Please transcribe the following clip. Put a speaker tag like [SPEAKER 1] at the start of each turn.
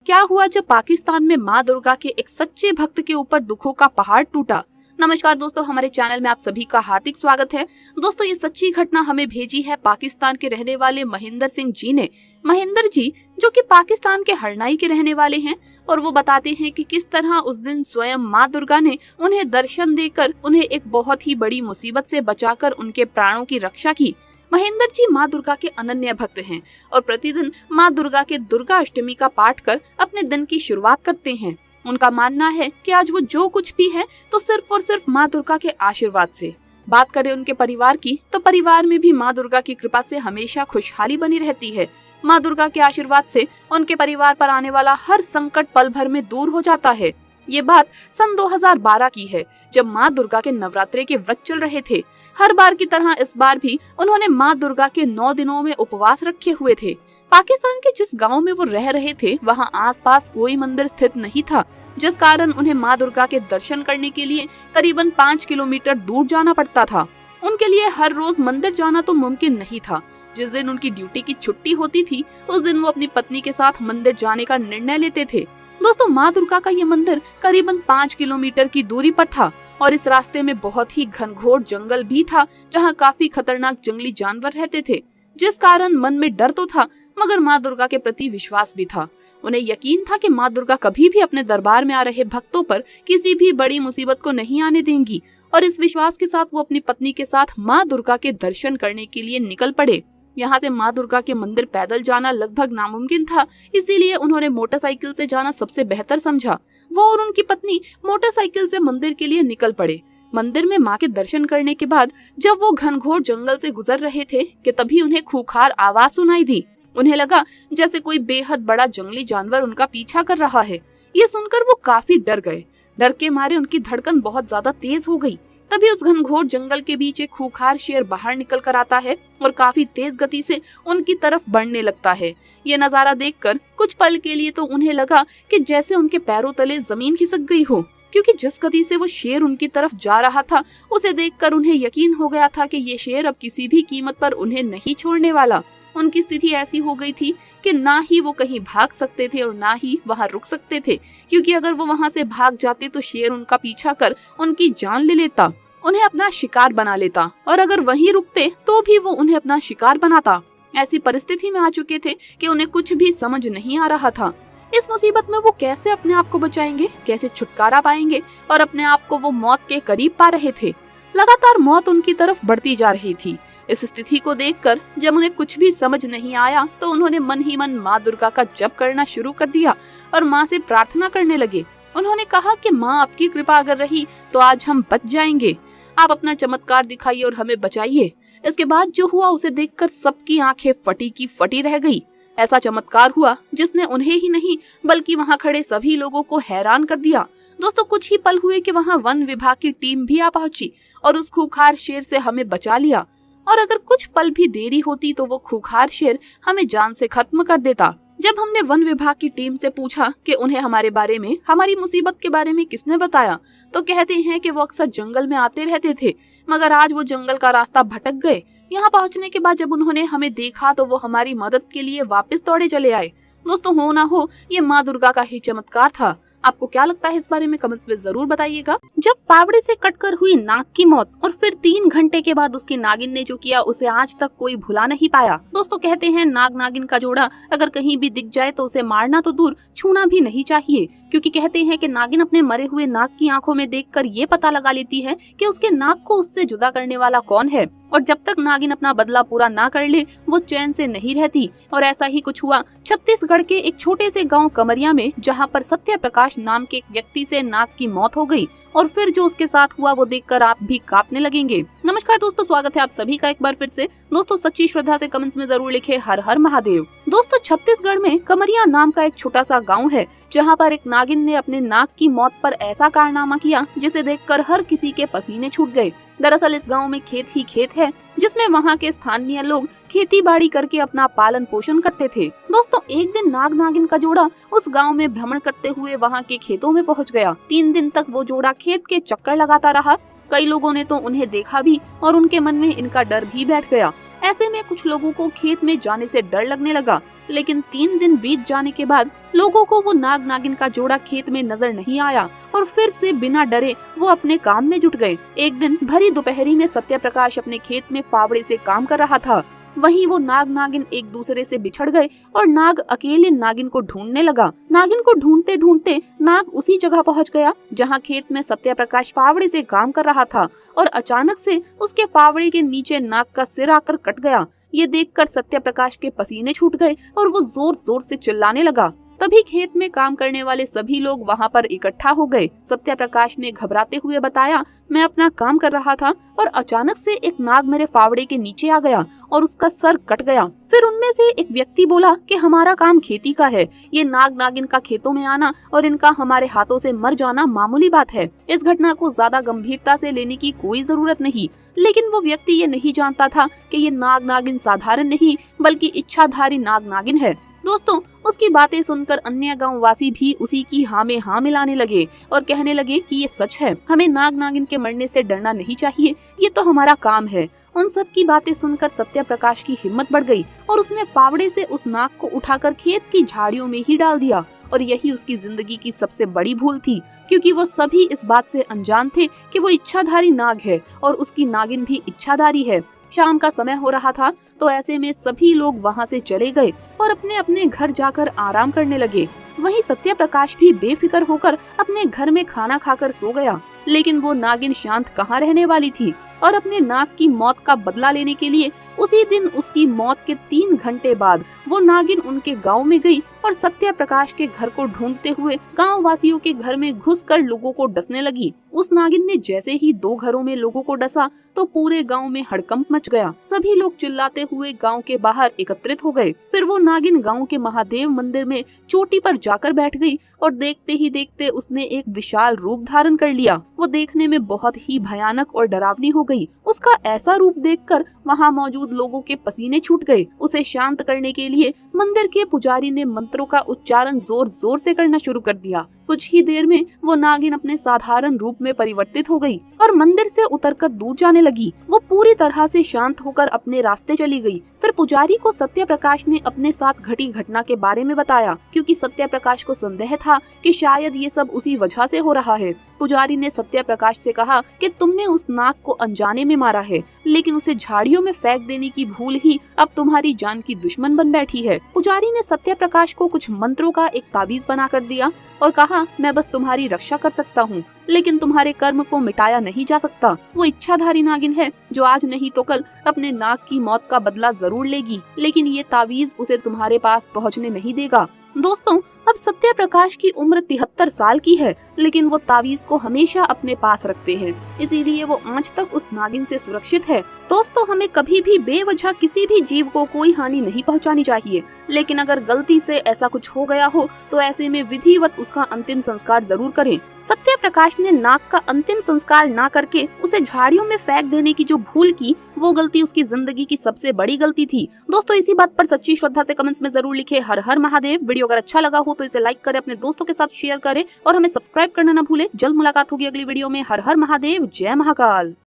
[SPEAKER 1] क्या हुआ जब पाकिस्तान में माँ दुर्गा के एक सच्चे भक्त के ऊपर दुखों का पहाड़ टूटा। नमस्कार दोस्तों, हमारे चैनल में आप सभी का हार्दिक स्वागत है। दोस्तों, ये सच्ची घटना हमें भेजी है पाकिस्तान के रहने वाले महेंद्र सिंह जी ने। महेंद्र जी जो कि पाकिस्तान के हरनाई के रहने वाले हैं और वो बताते हैं कि किस तरह उस दिन स्वयं माँ दुर्गा ने उन्हें दर्शन देकर उन्हें एक बहुत ही बड़ी मुसीबत से बचाकर उनके प्राणों की रक्षा की। महेंद्र जी माँ दुर्गा के अनन्य भक्त हैं और प्रतिदिन माँ दुर्गा के दुर्गा अष्टमी का पाठ कर अपने दिन की शुरुआत करते हैं। उनका मानना है कि आज वो जो कुछ भी है तो सिर्फ और सिर्फ माँ दुर्गा के आशीर्वाद से। बात करें उनके परिवार की तो परिवार में भी माँ दुर्गा की कृपा से हमेशा खुशहाली बनी रहती है। माँ दुर्गा के आशीर्वाद से उनके परिवार पर आने वाला हर संकट पल भर में दूर हो जाता है। ये बात सन 2012 की है, जब माँ दुर्गा के नवरात्रे के व्रत चल रहे थे। हर बार की तरह इस बार भी उन्होंने माँ दुर्गा के 9 दिनों में उपवास रखे हुए थे। पाकिस्तान के जिस गांव में वो रह रहे थे वहां आसपास कोई मंदिर स्थित नहीं था, जिस कारण उन्हें माँ दुर्गा के दर्शन करने के लिए करीबन 5 किलोमीटर दूर जाना पड़ता था। उनके लिए हर रोज मंदिर जाना तो मुमकिन नहीं था। जिस दिन उनकी ड्यूटी की छुट्टी होती थी उस दिन वो अपनी पत्नी के साथ मंदिर जाने का निर्णय लेते थे। दोस्तों, माँ दुर्गा का ये मंदिर करीबन 5 किलोमीटर की दूरी पर था और इस रास्ते में बहुत ही घनघोर जंगल भी था, जहाँ काफी खतरनाक जंगली जानवर रहते थे, जिस कारण मन में डर तो था मगर माँ दुर्गा के प्रति विश्वास भी था। उन्हें यकीन था कि माँ दुर्गा कभी भी अपने दरबार में आ रहे भक्तों पर किसी भी बड़ी मुसीबत को नहीं आने देंगी और इस विश्वास के साथ वो अपनी पत्नी के साथ माँ दुर्गा के दर्शन करने के लिए निकल पड़े। यहाँ से माँ दुर्गा के मंदिर पैदल जाना लगभग नामुमकिन था, इसीलिए उन्होंने मोटरसाइकिल से जाना सबसे बेहतर समझा। वो और उनकी पत्नी मोटरसाइकिल से मंदिर के लिए निकल पड़े। मंदिर में माँ के दर्शन करने के बाद जब वो घनघोर जंगल से गुजर रहे थे कि तभी उन्हें खूंखार आवाज सुनाई दी। उन्हें लगा जैसे कोई बेहद बड़ा जंगली जानवर उनका पीछा कर रहा है। ये सुनकर वो काफी डर गए। डर के मारे उनकी धड़कन बहुत ज्यादा तेज हो गई। तभी उस घनघोर जंगल के बीच एक खूंखार शेर बाहर निकल कर आता है और काफी तेज गति से उनकी तरफ बढ़ने लगता है। ये नजारा देखकर कुछ पल के लिए तो उन्हें लगा कि जैसे उनके पैरों तले जमीन खिसक गई हो, क्योंकि जिस गति से वो शेर उनकी तरफ जा रहा था उसे देखकर उन्हें यकीन हो गया था कि ये शेर अब किसी भी कीमत पर उन्हें नहीं छोड़ने वाला। उनकी स्थिति ऐसी हो गई थी कि ना ही वो कहीं भाग सकते थे और ना ही वहां रुक सकते थे, क्योंकि अगर वो वहां से भाग जाते तो शेर उनका पीछा कर उनकी जान ले लेता, उन्हें अपना शिकार बना लेता, और अगर वहीं रुकते तो भी वो उन्हें अपना शिकार बनाता। ऐसी परिस्थिति में आ चुके थे कि उन्हें कुछ भी समझ नहीं आ रहा था। इस मुसीबत में वो कैसे अपने आप को बचाएंगे, कैसे छुटकारा पाएंगे, और अपने आप को वो मौत के करीब पा रहे थे। लगातार मौत उनकी तरफ बढ़ती जा रही थी। इस स्थिति को देखकर जब उन्हें कुछ भी समझ नहीं आया तो उन्होंने मन ही मन माँ दुर्गा का जप करना शुरू कर दिया और माँ से प्रार्थना करने लगे। उन्होंने कहा कि माँ, आपकी कृपा अगर रही तो आज हम बच जाएंगे। आप अपना चमत्कार दिखाइए और हमें बचाइए। इसके बाद जो हुआ उसे देखकर सबकी आंखें फटी की फटी रह गई। ऐसा चमत्कार हुआ जिसने उन्हें ही नहीं बल्कि वहां खड़े सभी लोगों को हैरान कर दिया। दोस्तों, कुछ ही पल हुए कि वहां वन विभाग की टीम भी आ पहुंची और उस खूंखार शेर से हमें बचा लिया, और अगर कुछ पल भी देरी होती तो वो खूंखार शेर हमें जान से खत्म कर देता। जब हमने वन विभाग की टीम से पूछा कि उन्हें हमारे बारे में, हमारी मुसीबत के बारे में किसने बताया, तो कहते हैं कि वो अक्सर जंगल में आते रहते थे, मगर आज वो जंगल का रास्ता भटक गए। यहाँ पहुँचने के बाद जब उन्होंने हमें देखा तो वो हमारी मदद के लिए वापस दौड़े चले आए। दोस्तों, हो ना हो ये माँ दुर्गा का ही चमत्कार था। आपको क्या लगता है इस बारे में कमेंट्स में जरूर बताइएगा। जब फावड़े से कटकर हुई नाग की मौत और फिर 3 घंटे के बाद उसकी नागिन ने जो किया उसे आज तक कोई भुला नहीं पाया। दोस्तों, कहते हैं नाग नागिन का जोड़ा अगर कहीं भी दिख जाए तो उसे मारना तो दूर, छूना भी नहीं चाहिए, क्योंकि कहते हैं कि नागिन अपने मरे हुए नाग की आंखों में देखकर ये पता लगा लेती है कि उसके नाग को उससे जुदा करने वाला कौन है, और जब तक नागिन अपना बदला पूरा ना कर ले वो चैन से नहीं रहती। और ऐसा ही कुछ हुआ छत्तीसगढ़ के एक छोटे से गांव कमरिया में, जहां पर सत्य प्रकाश नाम के एक व्यक्ति से नाग की मौत हो गई, और फिर जो उसके साथ हुआ वो देखकर आप भी कांपने लगेंगे। नमस्कार दोस्तों, स्वागत है आप सभी का एक बार फिर से। दोस्तों, सच्ची श्रद्धा से कमेंट्स में जरूर लिखे हर हर महादेव। दोस्तों, छत्तीसगढ़ में कमरिया नाम का एक छोटा सा गाँव है, जहाँ पर एक नागिन ने अपने नाग की मौत पर ऐसा कारनामा किया जिसे देखकर हर किसी के पसीने छूट गए। दरअसल इस गांव में खेत ही खेत है, जिसमें वहां के स्थानीय लोग खेती बाड़ी करके अपना पालन पोषण करते थे। दोस्तों, एक दिन नाग नागिन का जोड़ा उस गांव में भ्रमण करते हुए वहां के खेतों में पहुंच गया। 3 दिन तक वो जोड़ा खेत के चक्कर लगाता रहा। कई लोगों ने तो उन्हें देखा भी और उनके मन में इनका डर भी बैठ गया। ऐसे में कुछ लोगों को खेत में जाने से डर लगने लगा। लेकिन 3 दिन बीत जाने के बाद लोगों को वो नाग नागिन का जोड़ा खेत में नजर नहीं आया और फिर से बिना डरे वो अपने काम में जुट गए। एक दिन भरी दोपहरी में सत्य प्रकाश अपने खेत में फावड़े से काम कर रहा था। वहीं वो नाग नागिन एक दूसरे से बिछड़ गए और नाग अकेले नागिन को ढूंढने लगा। नागिन को ढूंढते ढूंढते नाग उसी जगह पहुंच गया जहां खेत में सत्य प्रकाश फावड़े से काम कर रहा था और अचानक से उसके फावड़े के नीचे नाग का सिर आकर कट गया। ये देखकर सत्य प्रकाश के पसीने छूट गए और वो जोर जोर से चिल्लाने लगा। तभी खेत में काम करने वाले सभी लोग वहां पर इकट्ठा हो गए। सत्य प्रकाश ने घबराते हुए बताया, मैं अपना काम कर रहा था और अचानक से एक नाग मेरे फावड़े के नीचे आ गया और उसका सर कट गया। फिर उनमें से एक व्यक्ति बोला कि हमारा काम खेती का है, ये नाग नागिन का खेतों में आना और इनका हमारे हाथों से मर जाना मामूली बात है। इस घटना को ज्यादा गंभीरता से लेने की कोई जरूरत नहीं। लेकिन वो व्यक्ति ये नहीं जानता था कि ये नाग नागिन साधारण नहीं बल्कि इच्छाधारी नाग नागिन है। दोस्तों, उसकी बातें सुनकर अन्य गाँव वासी भी उसी की हाँ में हाँ मिलाने लगे और कहने लगे कि ये सच है, हमें नाग नागिन के मरने से डरना नहीं चाहिए, ये तो हमारा काम है। उन सब की बातें सुनकर सत्य प्रकाश की हिम्मत बढ़ गई और उसने फावड़े से उस नाग को उठाकर खेत की झाड़ियों में ही डाल दिया। और यही उसकी जिंदगी की सबसे बड़ी भूल थी, क्योंकि वो सभी इस बात से अनजान थे कि वो इच्छाधारी नाग है और उसकी नागिन भी इच्छाधारी है। शाम का समय हो रहा था, तो ऐसे में सभी लोग वहाँ से चले गए और अपने अपने घर जाकर आराम करने लगे। वहीं सत्य प्रकाश भी बेफिक्र होकर अपने घर में खाना खाकर सो गया। लेकिन वो नागिन शांत कहाँ रहने वाली थी और अपने नाग की मौत का बदला लेने के लिए उसी दिन उसकी मौत के 3 घंटे बाद वो नागिन उनके गांव में गई और सत्य प्रकाश के घर को ढूंढते हुए गांव वासियों के घर में घुसकर लोगों को डसने लगी। उस नागिन ने जैसे ही 2 घरों में लोगों को डसा तो पूरे गांव में हड़कंप मच गया। सभी लोग चिल्लाते हुए गांव के बाहर एकत्रित हो गए। फिर वो नागिन गांव के महादेव मंदिर में चोटी पर जाकर बैठ गई और देखते ही देखते उसने एक विशाल रूप धारण कर लिया। वो देखने में बहुत ही भयानक और डरावनी हो गई। उसका ऐसा रूप देखकर वहाँ मौजूद लोगों के पसीने छूट गए। उसे शांत करने के लिए मंदिर के पुजारी ने मंत्रों का उच्चारण जोर जोर से करना शुरू कर दिया। कुछ ही देर में वो नागिन अपने साधारण रूप में परिवर्तित हो गई और मंदिर से उतरकर दूर जाने लगी। वो पूरी तरह से शांत होकर अपने रास्ते चली गई। फिर पुजारी को सत्य प्रकाश ने अपने साथ घटी घटना के बारे में बताया, क्योंकि सत्य प्रकाश को संदेह था कि शायद ये सब उसी वजह से हो रहा है। पुजारी ने सत्य प्रकाश से कहा कि तुमने उस नाग को अनजाने में मारा है, लेकिन उसे झाड़ियों में फेंक देने की भूल ही अब तुम्हारी जान की दुश्मन बन बैठी है। पुजारी ने सत्य प्रकाश को कुछ मंत्रों का एक ताबीज बना कर दिया और कहा, मैं बस तुम्हारी रक्षा कर सकता हूँ, लेकिन तुम्हारे कर्म को मिटाया नहीं जा सकता। वो इच्छाधारी नागिन है जो आज नहीं तो कल अपने नाग की मौत का बदला जरूर लेगी, लेकिन ये तावीज उसे तुम्हारे पास पहुँचने नहीं देगा। दोस्तों, अब सत्य प्रकाश की उम्र 73 साल की है, लेकिन वो तावीज को हमेशा अपने पास रखते हैं, इसीलिए वो आज तक उस नागिन से सुरक्षित है। दोस्तों, हमें कभी भी बेवजह किसी भी जीव को कोई हानि नहीं पहुंचानी चाहिए, लेकिन अगर गलती से ऐसा कुछ हो गया हो तो ऐसे में विधिवत उसका अंतिम संस्कार जरूर करें। सत्य प्रकाश ने नाग का अंतिम संस्कार ना करके उसे झाड़ियों में फेंक देने की जो भूल की, वो गलती उसकी जिंदगी की सबसे बड़ी गलती थी। दोस्तों, इसी बात पर सच्ची श्रद्धा से कमेंट्स में जरूर लिखे हर हर महादेव। वीडियो अगर अच्छा लगा हो तो इसे लाइक करें, अपने दोस्तों के साथ शेयर करें और हमें सब्सक्राइब करना ना भूले। जल्द मुलाकात होगी अगली वीडियो में। हर हर महादेव, जय महाकाल।